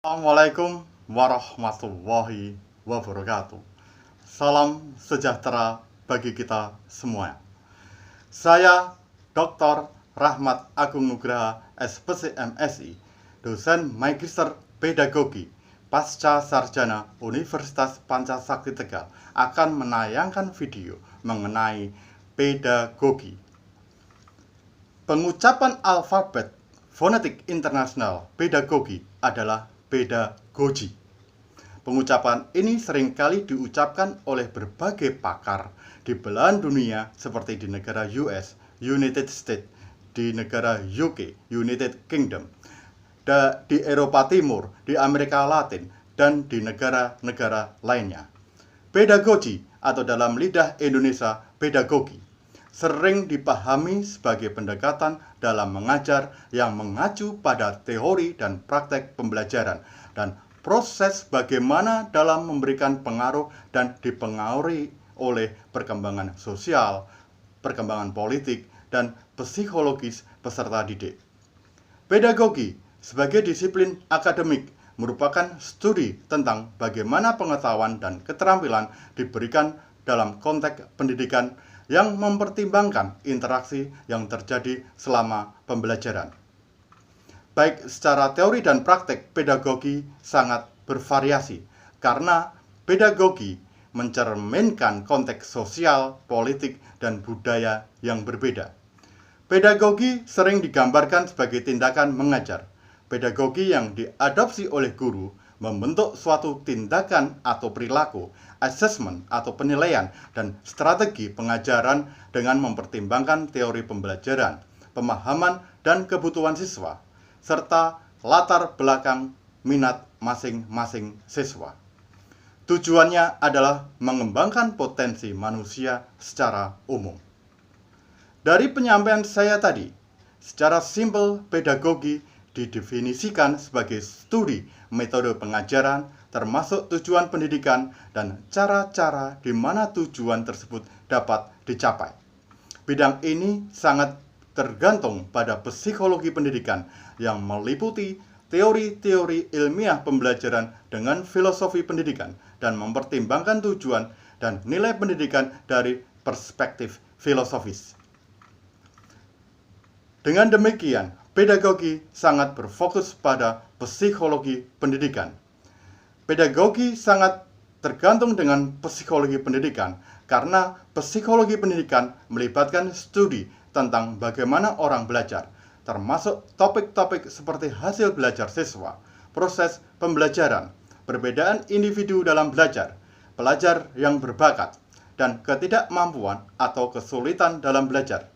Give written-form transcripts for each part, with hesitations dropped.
Assalamualaikum warahmatullahi wabarakatuh. Salam sejahtera bagi kita semua. Saya Dr. Rahmat Agung Nugraha, SPC MSI, dosen Magister Pedagogi Pasca Sarjana Universitas Pancasakti Tegal, akan menayangkan video mengenai pedagogi. Pengucapan alfabet fonetik internasional pedagogi adalah pedagogi. Pengucapan ini seringkali diucapkan oleh berbagai pakar di belahan dunia seperti di negara US, United States, di negara UK, United Kingdom, di Eropa Timur, di Amerika Latin, dan di negara-negara lainnya. Pedagogi atau dalam lidah Indonesia pedagogi sering dipahami sebagai pendekatan dalam mengajar yang mengacu pada teori dan praktek pembelajaran dan proses bagaimana dalam memberikan pengaruh dan dipengaruhi oleh perkembangan sosial, perkembangan politik, dan psikologis peserta didik. Pedagogi sebagai disiplin akademik merupakan studi tentang bagaimana pengetahuan dan keterampilan diberikan dalam konteks pendidikan yang mempertimbangkan interaksi yang terjadi selama pembelajaran. Baik secara teori dan praktek, pedagogi sangat bervariasi karena pedagogi mencerminkan konteks sosial, politik, dan budaya yang berbeda. Pedagogi sering digambarkan sebagai tindakan mengajar. Pedagogi yang diadopsi oleh guru membentuk suatu tindakan atau perilaku, assessment atau penilaian, dan strategi pengajaran dengan mempertimbangkan teori pembelajaran, pemahaman dan kebutuhan siswa, serta latar belakang minat masing-masing siswa. Tujuannya adalah mengembangkan potensi manusia secara umum. Dari penyampaian saya tadi, secara simpel pedagogi didefinisikan sebagai studi metode pengajaran, termasuk tujuan pendidikan dan cara-cara di mana tujuan tersebut dapat dicapai. Bidang ini sangat tergantung pada psikologi pendidikan yang meliputi teori-teori ilmiah pembelajaran dengan filosofi pendidikan dan mempertimbangkan tujuan dan nilai pendidikan dari perspektif filosofis. Dengan demikian, pedagogi sangat berfokus pada psikologi pendidikan. Pedagogi sangat tergantung dengan psikologi pendidikan karena psikologi pendidikan melibatkan studi tentang bagaimana orang belajar, termasuk topik-topik seperti hasil belajar siswa, proses pembelajaran, perbedaan individu dalam belajar, pelajar yang berbakat, dan ketidakmampuan atau kesulitan dalam belajar.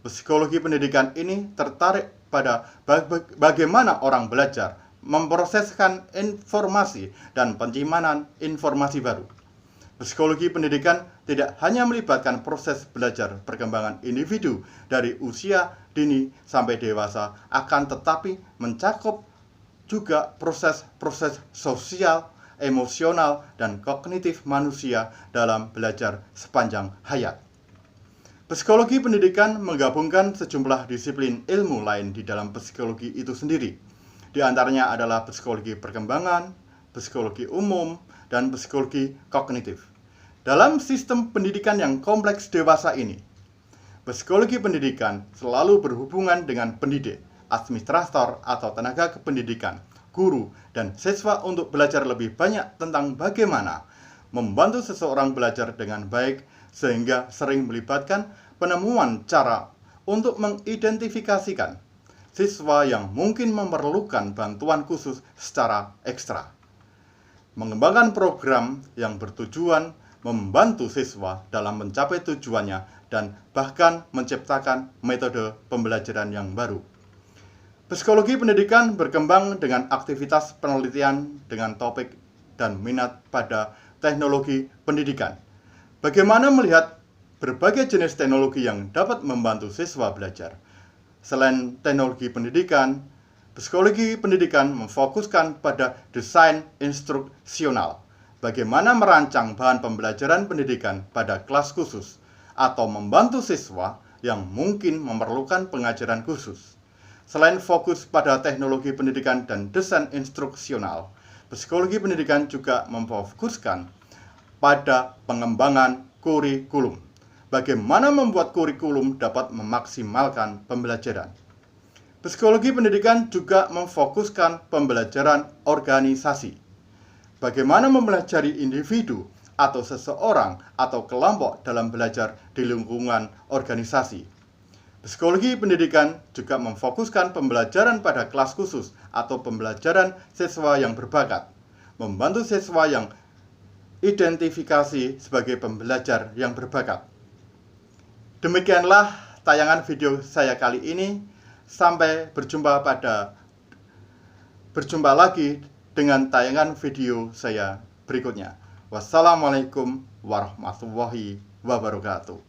Psikologi pendidikan ini tertarik pada bagaimana orang belajar memproseskan informasi dan penyimpanan informasi baru. Psikologi pendidikan tidak hanya melibatkan proses belajar perkembangan individu dari usia dini sampai dewasa, akan tetapi mencakup juga proses-proses sosial, emosional, dan kognitif manusia dalam belajar sepanjang hayat. Psikologi pendidikan menggabungkan sejumlah disiplin ilmu lain di dalam psikologi itu sendiri. Di antaranya adalah psikologi perkembangan, psikologi umum, dan psikologi kognitif. Dalam sistem pendidikan yang kompleks dewasa ini, psikologi pendidikan selalu berhubungan dengan pendidik, administrator atau tenaga kependidikan, guru, dan siswa untuk belajar lebih banyak tentang bagaimana membantu seseorang belajar dengan baik, sehingga sering melibatkan penemuan cara untuk mengidentifikasikan siswa yang mungkin memerlukan bantuan khusus secara ekstra. Mengembangkan program yang bertujuan membantu siswa dalam mencapai tujuannya dan bahkan menciptakan metode pembelajaran yang baru. Psikologi pendidikan berkembang dengan aktivitas penelitian dengan topik dan minat pada teknologi pendidikan. Bagaimana melihat berbagai jenis teknologi yang dapat membantu siswa belajar. Selain teknologi pendidikan, psikologi pendidikan memfokuskan pada desain instruksional. Bagaimana merancang bahan pembelajaran pendidikan pada kelas khusus atau membantu siswa yang mungkin memerlukan pengajaran khusus. Selain fokus pada teknologi pendidikan dan desain instruksional, psikologi pendidikan juga memfokuskan pada pengembangan kurikulum. Bagaimana membuat kurikulum dapat memaksimalkan pembelajaran. Psikologi pendidikan juga memfokuskan pembelajaran organisasi. Bagaimana mempelajari individu atau seseorang atau kelompok dalam belajar di lingkungan organisasi. Psikologi pendidikan juga memfokuskan pembelajaran pada kelas khusus atau pembelajaran siswa yang berbakat, membantu siswa yang identifikasi sebagai pembelajar yang berbakat. Demikianlah tayangan video saya kali ini. Sampai berjumpa lagi dengan tayangan video saya berikutnya. Wassalamualaikum warahmatullahi wabarakatuh.